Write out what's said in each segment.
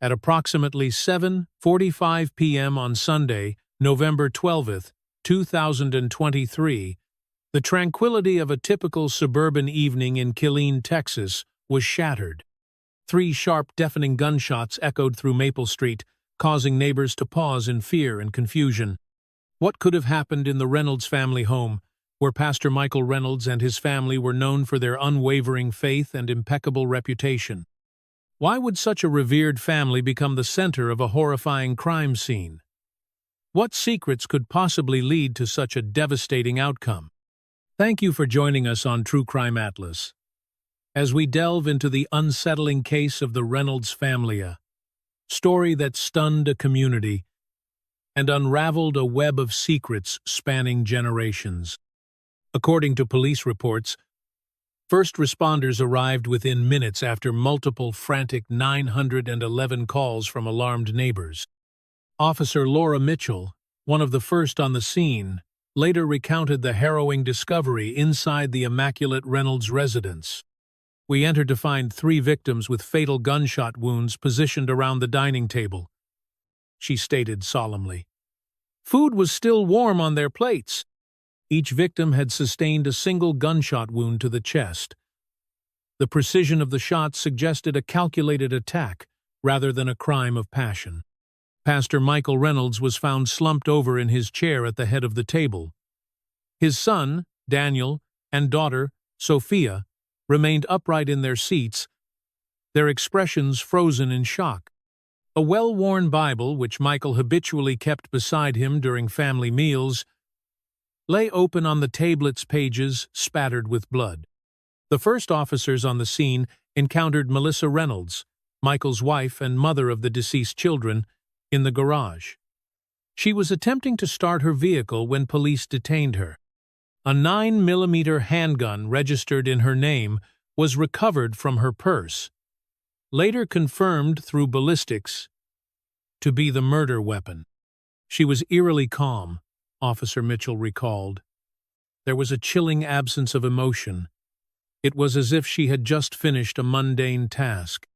At approximately 7:45 p.m. on Sunday, November 12, 2023, the tranquility of a typical suburban evening in Killeen, Texas, was shattered. 3 sharp, deafening gunshots echoed through Maple Street, causing neighbors to pause in fear and confusion. What could have happened in the Reynolds family home, where Pastor Michael Reynolds and his family were known for their unwavering faith and impeccable reputation? Why would such a revered family become the center of a horrifying crime scene? What secrets could possibly lead to such a devastating outcome? Thank you for joining us on True Crime Atlas, as we delve into the unsettling case of the Reynolds family, a story that stunned a community and unraveled a web of secrets spanning generations. According to police reports, first responders arrived within minutes after multiple frantic 911 calls from alarmed neighbors. Officer Laura Mitchell, one of the first on the scene, later recounted the harrowing discovery inside the immaculate Reynolds residence. "We entered to find 3 victims with fatal gunshot wounds positioned around the dining table," she stated solemnly. Food was still warm on their plates. Each victim had sustained a single gunshot wound to the chest. The precision of the shots suggested a calculated attack rather than a crime of passion. Pastor Michael Reynolds was found slumped over in his chair at the head of the table. His son, Daniel, and daughter, Sophia, remained upright in their seats, their expressions frozen in shock. A well-worn Bible, which Michael habitually kept beside him during family meals, lay open on the tablet's pages, spattered with blood. The first officers on the scene encountered Melissa Reynolds, Michael's wife and mother of the deceased children, in the garage. She was attempting to start her vehicle when police detained her. A 9mm handgun registered in her name was recovered from her purse, later confirmed through ballistics to be the murder weapon. She was eerily calm, Officer Mitchell recalled. There was a chilling absence of emotion. It was as if she had just finished a mundane task.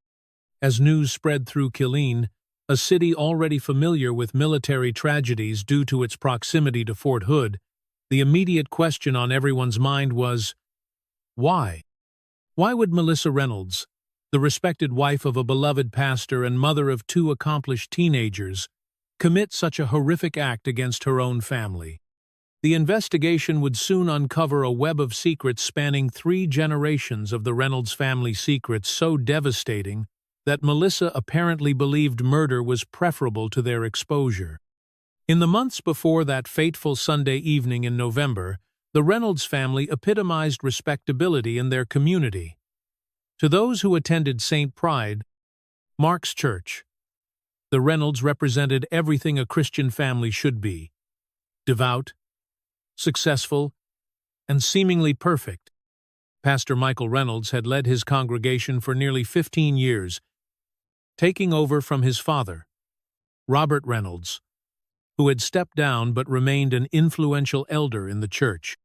As news spread through Killeen, a city already familiar with military tragedies due to its proximity to Fort Hood, the immediate question on everyone's mind was, why? Why would Melissa Reynolds, the respected wife of a beloved pastor and mother of 2 accomplished teenagers, commit such a horrific act against her own family? The investigation would soon uncover a web of secrets spanning 3 generations of the Reynolds family, secrets so devastating that Melissa apparently believed murder was preferable to their exposure. In the months before that fateful Sunday evening in November, the Reynolds family epitomized respectability in their community. To those who attended St. Pride, Mark's Church, the Reynolds represented everything a Christian family should be: devout, successful, and seemingly perfect. Pastor Michael Reynolds had led his congregation for nearly 15 years, taking over from his father, Robert Reynolds, who had stepped down but remained an influential elder in the church.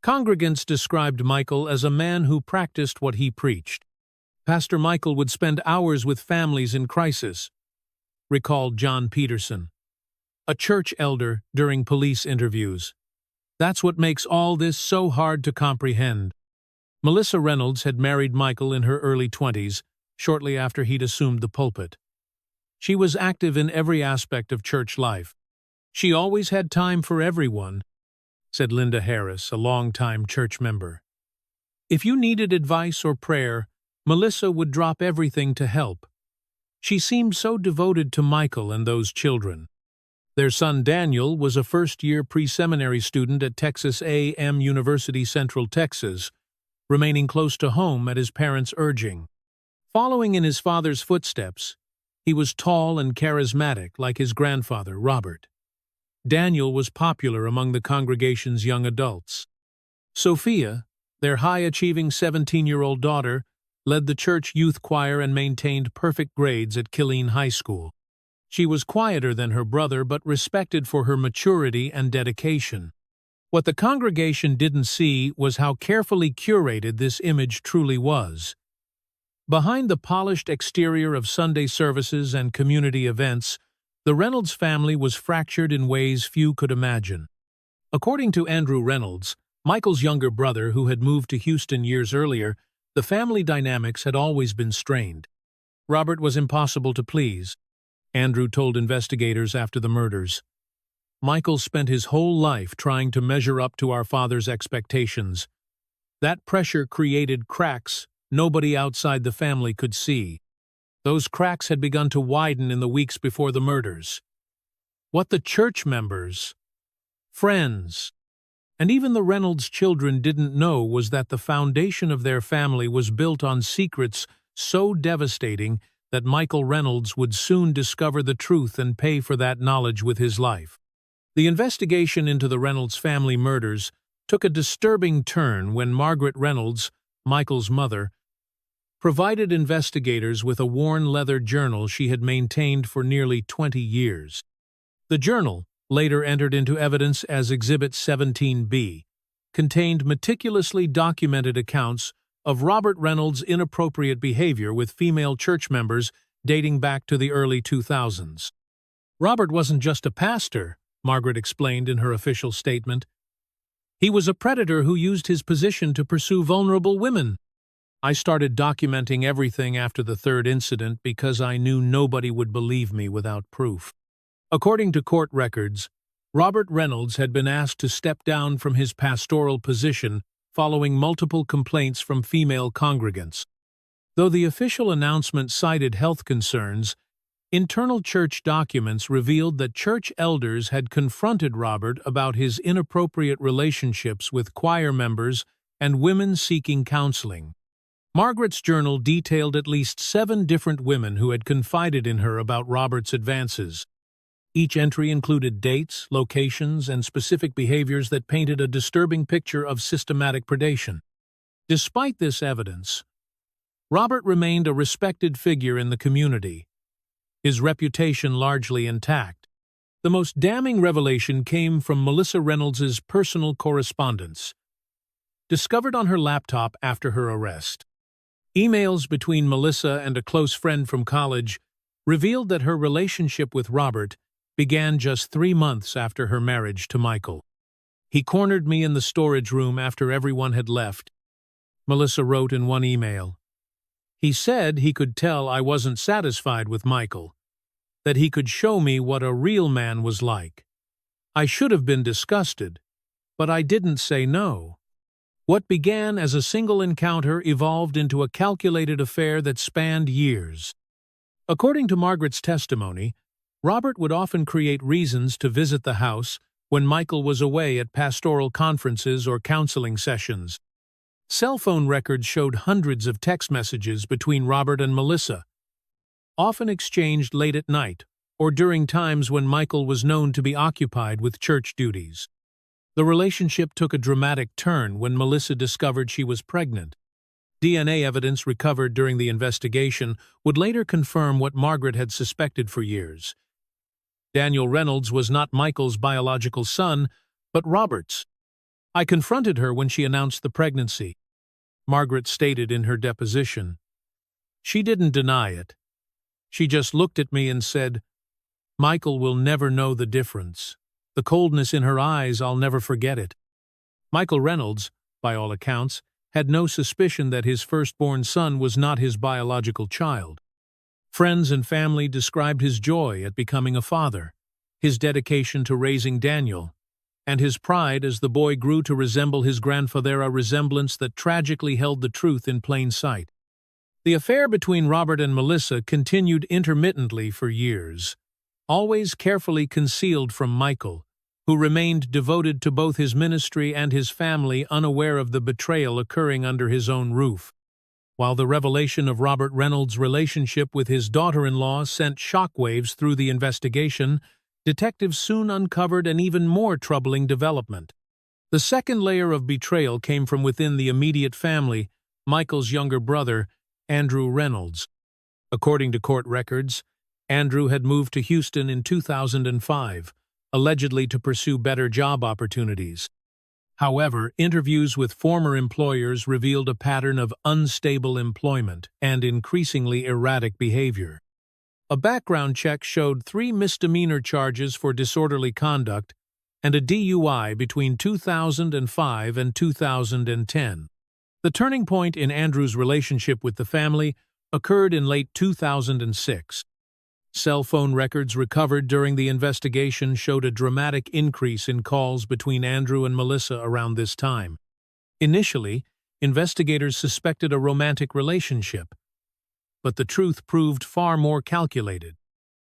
Congregants described Michael as a man who practiced what he preached. Pastor Michael would spend hours with families in crisis, recalled John Peterson, a church elder, during police interviews. That's what makes all this so hard to comprehend. Melissa Reynolds had married Michael in her early 20s, shortly after he'd assumed the pulpit. She was active in every aspect of church life. She always had time for everyone, said Linda Harris, a longtime church member. If you needed advice or prayer, Melissa would drop everything to help. She seemed so devoted to Michael and those children. Their son Daniel was a first-year pre-seminary student at Texas A&M University, Central Texas, remaining close to home at his parents' urging. Following in his father's footsteps, he was tall and charismatic like his grandfather, Robert. Daniel was popular among the congregation's young adults. Sophia, their high-achieving 17-year-old daughter, led the church youth choir and maintained perfect grades at Killeen High School. She was quieter than her brother but respected for her maturity and dedication. What the congregation didn't see was how carefully curated this image truly was. Behind the polished exterior of Sunday services and community events, the Reynolds family was fractured in ways few could imagine. According to Andrew Reynolds, Michael's younger brother who had moved to Houston years earlier, the family dynamics had always been strained. Robert was impossible to please, Andrew told investigators after the murders. Michael spent his whole life trying to measure up to our father's expectations. That pressure created cracks nobody outside the family could see. Those cracks had begun to widen in the weeks before the murders. What the church members, friends, and even the Reynolds children didn't know was that the foundation of their family was built on secrets so devastating that Michael Reynolds would soon discover the truth and pay for that knowledge with his life. The investigation into the Reynolds family murders took a disturbing turn when Margaret Reynolds, Michael's mother, provided investigators with a worn leather journal she had maintained for nearly 20 years. The journal, later entered into evidence as Exhibit 17B, contained meticulously documented accounts of Robert Reynolds' inappropriate behavior with female church members dating back to the early 2000s. Robert wasn't just a pastor, Margaret explained in her official statement. He was a predator who used his position to pursue vulnerable women. I started documenting everything after the third incident because I knew nobody would believe me without proof. According to court records, Robert Reynolds had been asked to step down from his pastoral position following multiple complaints from female congregants. Though the official announcement cited health concerns, internal church documents revealed that church elders had confronted Robert about his inappropriate relationships with choir members and women seeking counseling. Margaret's journal detailed at least 7 different women who had confided in her about Robert's advances. Each entry included dates, locations, and specific behaviors that painted a disturbing picture of systematic predation. Despite this evidence, Robert remained a respected figure in the community, his reputation largely intact. The most damning revelation came from Melissa Reynolds' personal correspondence, discovered on her laptop after her arrest. Emails between Melissa and a close friend from college revealed that her relationship with Robert began just 3 months after her marriage to Michael. He cornered me in the storage room after everyone had left, Melissa wrote in one email. He said he could tell I wasn't satisfied with Michael, that he could show me what a real man was like. I should have been disgusted, but I didn't say no. What began as a single encounter evolved into a calculated affair that spanned years. According to Margaret's testimony, Robert would often create reasons to visit the house when Michael was away at pastoral conferences or counseling sessions. Cell phone records showed hundreds of text messages between Robert and Melissa, often exchanged late at night or during times when Michael was known to be occupied with church duties. The relationship took a dramatic turn when Melissa discovered she was pregnant. DNA evidence recovered during the investigation would later confirm what Margaret had suspected for years. Daniel Reynolds was not Michael's biological son, but Robert's. I confronted her when she announced the pregnancy, Margaret stated in her deposition. She didn't deny it. She just looked at me and said, "Michael will never know the difference." The coldness in her eyes, I'll never forget it. Michael Reynolds, by all accounts, had no suspicion that his firstborn son was not his biological child. Friends and family described his joy at becoming a father, his dedication to raising Daniel, and his pride as the boy grew to resemble his grandfather, a resemblance that tragically held the truth in plain sight. The affair between Robert and Melissa continued intermittently for years, always carefully concealed from Michael, who remained devoted to both his ministry and his family, unaware of the betrayal occurring under his own roof. While the revelation of Robert Reynolds' relationship with his daughter-in-law sent shockwaves through the investigation, detectives soon uncovered an even more troubling development. The second layer of betrayal came from within the immediate family, Michael's younger brother, Andrew Reynolds. According to court records, Andrew had moved to Houston in 2005, allegedly to pursue better job opportunities. However, interviews with former employers revealed a pattern of unstable employment and increasingly erratic behavior. A background check showed 3 misdemeanor charges for disorderly conduct and a DUI between 2005 and 2010. The turning point in Andrew's relationship with the family occurred in late 2006. Cell phone records recovered during the investigation showed a dramatic increase in calls between Andrew and Melissa around this time. Initially, investigators suspected a romantic relationship, but the truth proved far more calculated.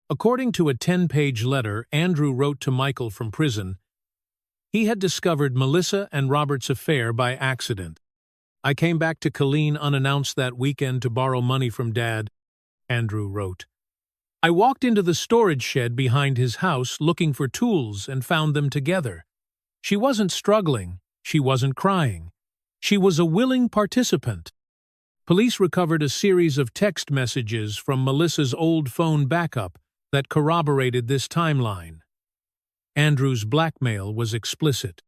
According to a 10-page letter Andrew wrote to Michael from prison, he had discovered Melissa and Robert's affair by accident. "I came back to Killeen unannounced that weekend to borrow money from Dad," Andrew wrote. "I walked into the storage shed behind his house looking for tools and found them together. She wasn't struggling, she wasn't crying. She was a willing participant." Police recovered a series of text messages from Melissa's old phone backup that corroborated this timeline. Andrew's blackmail was explicit.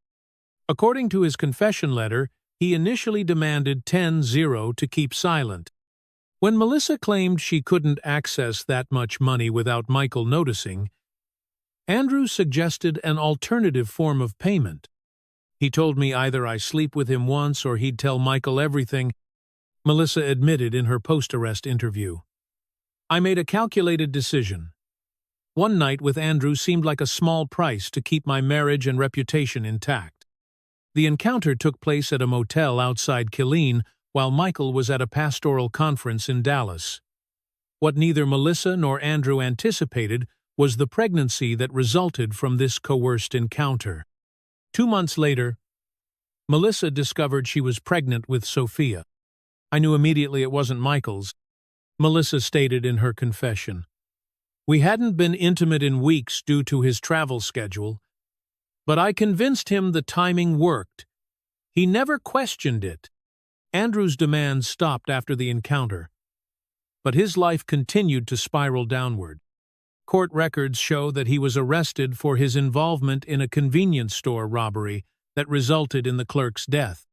According to his confession letter, he initially demanded 10-0 to keep silent. When Melissa claimed she couldn't access that much money without Michael noticing, Andrew suggested an alternative form of payment. "He told me either I sleep with him once or he'd tell Michael everything," Melissa admitted in her post-arrest interview. "I made a calculated decision. One night with Andrew seemed like a small price to keep my marriage and reputation intact." The encounter took place at a motel outside Killeen while Michael was at a pastoral conference in Dallas. What neither Melissa nor Andrew anticipated was the pregnancy that resulted from this coerced encounter. 2 months later, Melissa discovered she was pregnant with Sophia. "I knew immediately it wasn't Michael's," Melissa stated in her confession. "We hadn't been intimate in weeks due to his travel schedule, but I convinced him the timing worked. He never questioned it." Andrew's demands stopped after the encounter, but his life continued to spiral downward. Court records show that he was arrested for his involvement in a convenience store robbery that resulted in the clerk's death.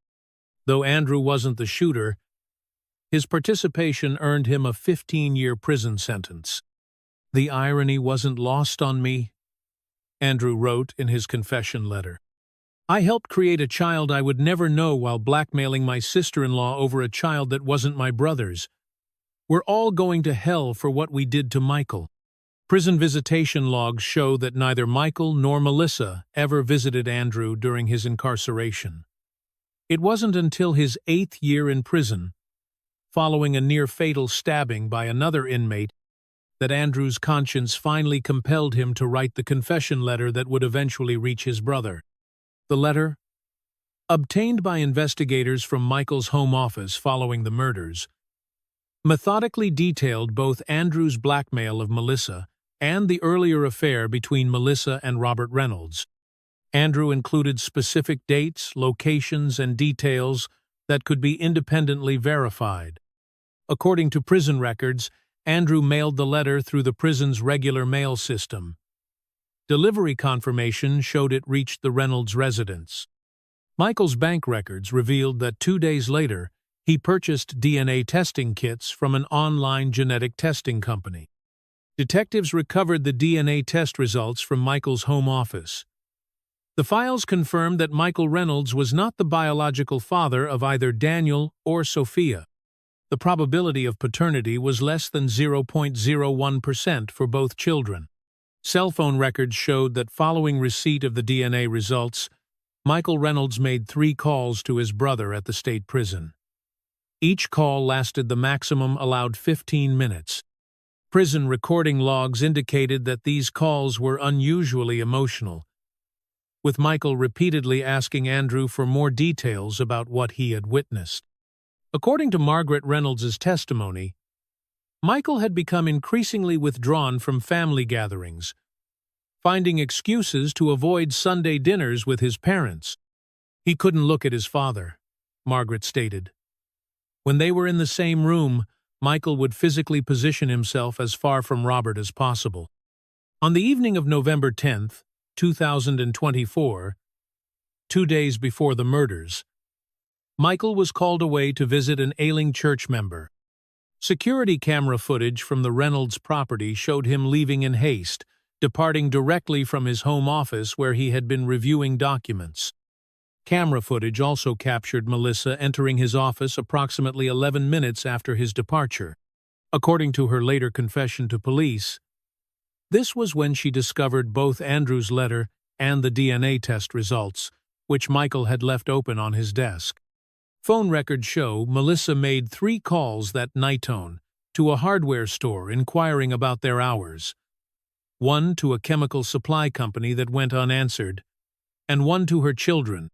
Though Andrew wasn't the shooter, his participation earned him a 15-year prison sentence. "The irony wasn't lost on me," Andrew wrote in his confession letter. "I helped create a child I would never know while blackmailing my sister-in-law over a child that wasn't my brother's. We're all going to hell for what we did to Michael." Prison visitation logs show that neither Michael nor Melissa ever visited Andrew during his incarceration. It wasn't until his 8th year in prison, following a near-fatal stabbing by another inmate, that Andrew's conscience finally compelled him to write the confession letter that would eventually reach his brother. The letter, obtained by investigators from Michael's home office following the murders, methodically detailed both Andrew's blackmail of Melissa and the earlier affair between Melissa and Robert Reynolds. Andrew included specific dates, locations, and details that could be independently verified. According to prison records, Andrew mailed the letter through the prison's regular mail system. Delivery confirmation showed it reached the Reynolds residence. Michael's bank records revealed that 2 days later, he purchased DNA testing kits from an online genetic testing company. Detectives recovered the DNA test results from Michael's home office. The files confirmed that Michael Reynolds was not the biological father of either Daniel or Sophia. The probability of paternity was less than 0.01% for both children. Cell phone records showed that following receipt of the DNA results, Michael Reynolds made 3 calls to his brother at the state prison. Each call lasted the maximum allowed 15 minutes. Prison recording logs indicated that these calls were unusually emotional, with Michael repeatedly asking Andrew for more details about what he had witnessed. According to Margaret Reynolds' testimony, Michael had become increasingly withdrawn from family gatherings, finding excuses to avoid Sunday dinners with his parents. He couldn't look at his father, Margaret stated. When they were in the same room, Michael would physically position himself as far from Robert as possible. On the evening of November 10, 2024, 2 days before the murders, Michael was called away to visit an ailing church member. Security camera footage from the Reynolds property showed him leaving in haste, departing directly from his home office where he had been reviewing documents. Camera footage also captured Melissa entering his office approximately 11 minutes after his departure. According to her later confession to police, this was when she discovered both Andrew's letter and the DNA test results, which Michael had left open on his desk. Phone records show Melissa made 3 calls that night to a hardware store inquiring about their hours, 1 to a chemical supply company that went unanswered, and 1 to her children,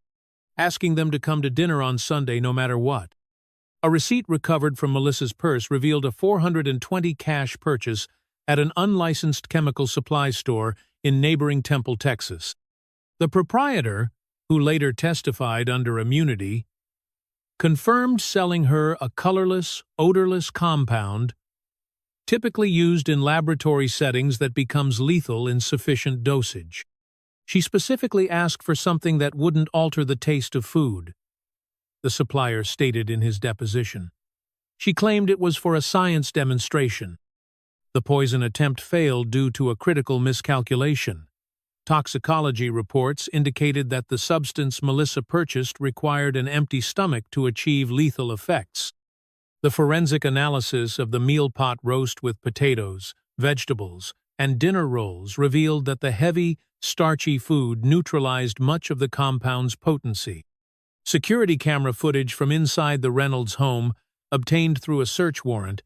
asking them to come to dinner on Sunday no matter what. A receipt recovered from Melissa's purse revealed a $420 cash purchase at an unlicensed chemical supply store in neighboring Temple, Texas. The proprietor, who later testified under immunity, confirmed selling her a colorless, odorless compound typically used in laboratory settings that becomes lethal in sufficient dosage. She specifically asked for something that wouldn't alter the taste of food, the supplier stated in his deposition. She claimed it was for a science demonstration. The poison attempt failed due to a critical miscalculation. Toxicology reports indicated that the substance Melissa purchased required an empty stomach to achieve lethal effects. The forensic analysis of the meal pot roast with potatoes, vegetables, and dinner rolls revealed that the heavy, starchy food neutralized much of the compound's potency. Security camera footage from inside the Reynolds home, obtained through a search warrant,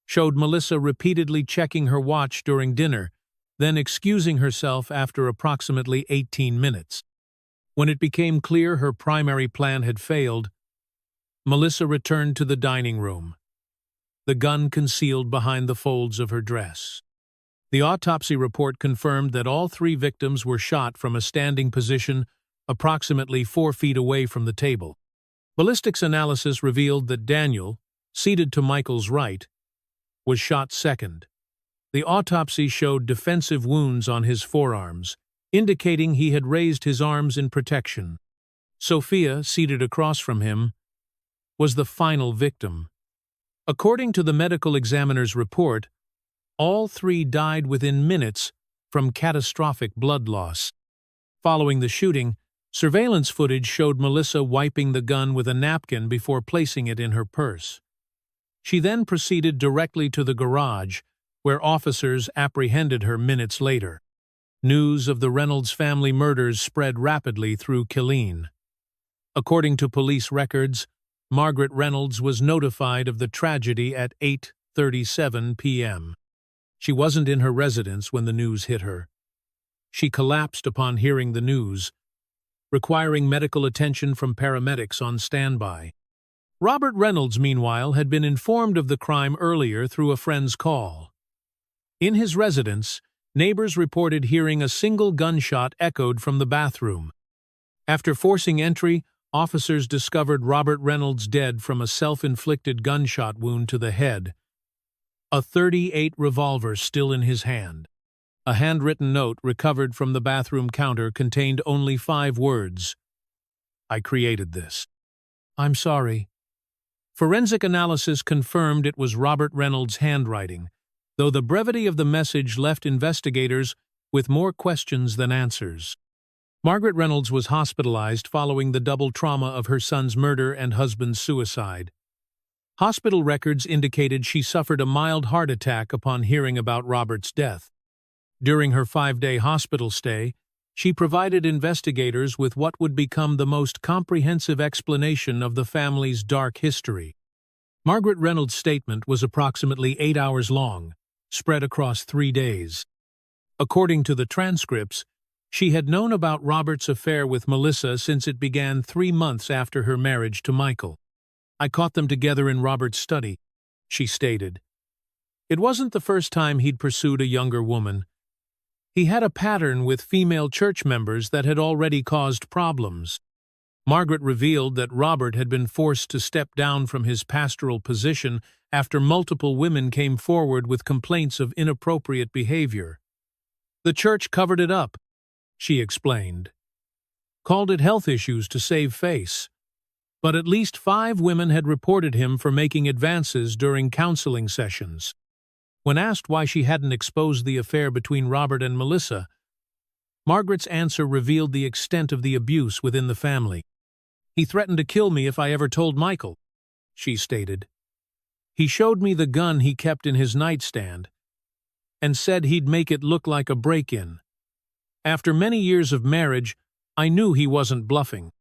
showed Melissa repeatedly checking her watch during dinner, then excusing herself after approximately 18 minutes. When it became clear her primary plan had failed, Melissa returned to the dining room, the gun concealed behind the folds of her dress. The autopsy report confirmed that all 3 victims were shot from a standing position approximately 4 feet away from the table. Ballistics analysis revealed that Daniel, seated to Michael's right, was shot second. The autopsy showed defensive wounds on his forearms, indicating he had raised his arms in protection. Sophia, seated across from him, was the final victim. According to the medical examiner's report, all 3 died within minutes from catastrophic blood loss. Following the shooting, surveillance footage showed Melissa wiping the gun with a napkin before placing it in her purse. She then proceeded directly to the garage, where officers apprehended her minutes later. News of the Reynolds family murders spread rapidly through Killeen. According to police records, Margaret Reynolds was notified of the tragedy at 8:37 p.m. She wasn't in her residence when the news hit her. She collapsed upon hearing the news, requiring medical attention from paramedics on standby. Robert Reynolds, meanwhile, had been informed of the crime earlier through a friend's call. In his residence, neighbors reported hearing a single gunshot echoed from the bathroom. After forcing entry, officers discovered Robert Reynolds dead from a self-inflicted gunshot wound to the head, a .38 revolver still in his hand. A handwritten note recovered from the bathroom counter contained only 5 words: "I created this. I'm sorry." Forensic analysis confirmed it was Robert Reynolds' handwriting, though the brevity of the message left investigators with more questions than answers. Margaret Reynolds was hospitalized following the double trauma of her son's murder and husband's suicide. Hospital records indicated she suffered a mild heart attack upon hearing about Robert's death. During her 5-day hospital stay, she provided investigators with what would become the most comprehensive explanation of the family's dark history. Margaret Reynolds' statement was approximately 8 hours long, spread across 3 days. According to the transcripts, she had known about Robert's affair with Melissa since it began 3 months after her marriage to Michael. "I caught them together in Robert's study," she stated. It wasn't the first time he'd pursued a younger woman. He had a pattern with female church members that had already caused problems. Margaret revealed that Robert had been forced to step down from his pastoral position after multiple women came forward with complaints of inappropriate behavior. "The church covered it up," she explained. called it health issues to save face. But at least 5 women had reported him for making advances during counseling sessions. When asked why she hadn't exposed the affair between Robert and Melissa, Margaret's answer revealed the extent of the abuse within the family. "He threatened to kill me if I ever told Michael," she stated. "He showed me the gun he kept in his nightstand and said he'd make it look like a break-in. After many years of marriage, I knew he wasn't bluffing."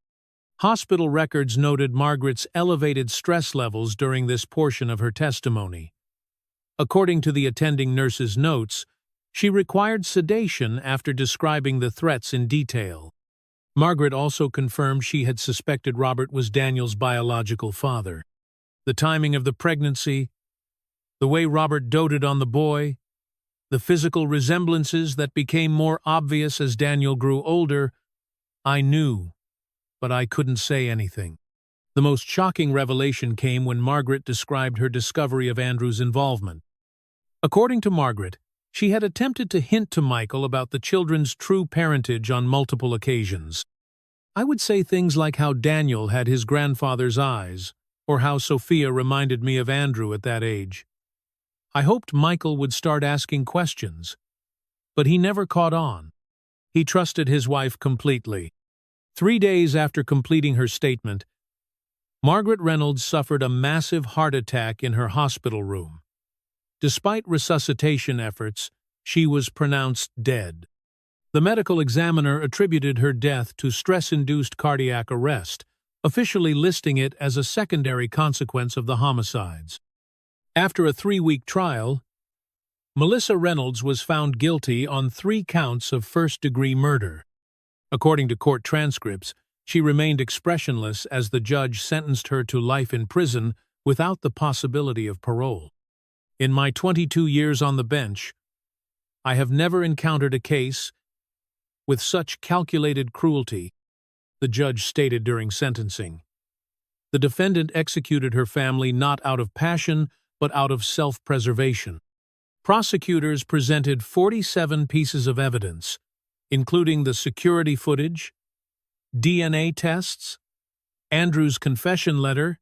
Hospital records noted Margaret's elevated stress levels during this portion of her testimony. According to the attending nurse's notes, she required sedation after describing the threats in detail. Margaret also confirmed she had suspected Robert was Daniel's biological father. The timing of the pregnancy, the way Robert doted on the boy, the physical resemblances that became more obvious as Daniel grew older, I knew, but I couldn't say anything. The most shocking revelation came when Margaret described her discovery of Andrew's involvement. According to Margaret, she had attempted to hint to Michael about the children's true parentage on multiple occasions. "I would say things like how Daniel had his grandfather's eyes, or how Sophia reminded me of Andrew at that age. I hoped Michael would start asking questions, but he never caught on. He trusted his wife completely." 3 days after completing her statement, Margaret Reynolds suffered a massive heart attack in her hospital room. Despite resuscitation efforts, she was pronounced dead. The medical examiner attributed her death to stress-induced cardiac arrest, officially listing it as a secondary consequence of the homicides. After a 3-week trial, Melissa Reynolds was found guilty on 3 counts of first-degree murder. According to court transcripts, she remained expressionless as the judge sentenced her to life in prison without the possibility of parole. "In my 22 years on the bench, I have never encountered a case with such calculated cruelty," the judge stated during sentencing. The defendant executed her family not out of passion, but out of self-preservation. Prosecutors presented 47 pieces of evidence, including the security footage, DNA tests, Andrew's confession letter,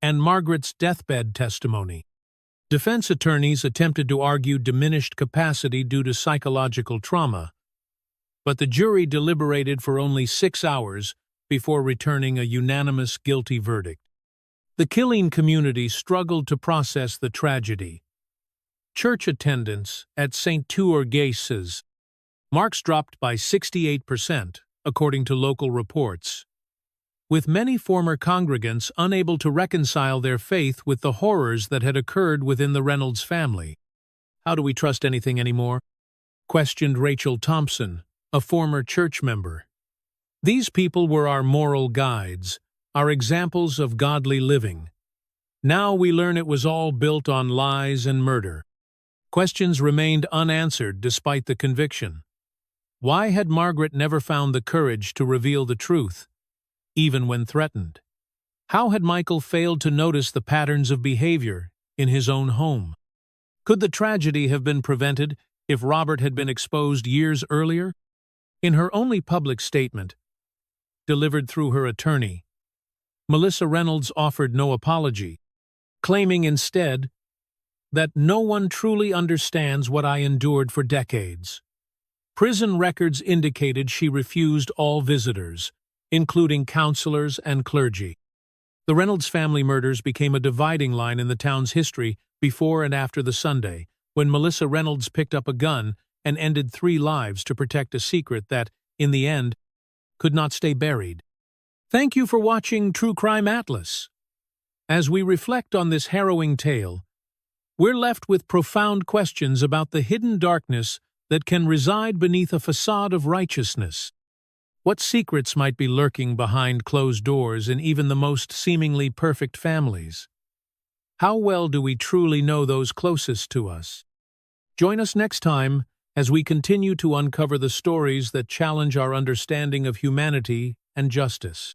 and Margaret's deathbed testimony. Defense attorneys attempted to argue diminished capacity due to psychological trauma, but the jury deliberated for only 6 hours before returning a unanimous guilty verdict. The Killeen community struggled to process the tragedy. Church attendance at St. Tuorgace's marks dropped by 68%, according to local reports, with many former congregants unable to reconcile their faith with the horrors that had occurred within the Reynolds family. "How do we trust anything anymore?" questioned Rachel Thompson, a former church member. "These people were our moral guides, our examples of godly living. Now we learn it was all built on lies and murder." Questions remained unanswered despite the conviction. Why had Margaret never found the courage to reveal the truth, even when threatened? How had Michael failed to notice the patterns of behavior in his own home? Could the tragedy have been prevented if Robert had been exposed years earlier? In her only public statement, delivered through her attorney, Melissa Reynolds offered no apology, claiming instead that "no one truly understands what I endured for decades." Prison records indicated she refused all visitors, including counselors and clergy. The Reynolds family murders became a dividing line in the town's history before and after the Sunday, when Melissa Reynolds picked up a gun and ended 3 lives to protect a secret that, in the end, could not stay buried. Thank you for watching True Crime Atlas. As we reflect on this harrowing tale, we're left with profound questions about the hidden darkness that can reside beneath a facade of righteousness. What secrets might be lurking behind closed doors in even the most seemingly perfect families? How well do we truly know those closest to us? Join us next time as we continue to uncover the stories that challenge our understanding of humanity and justice.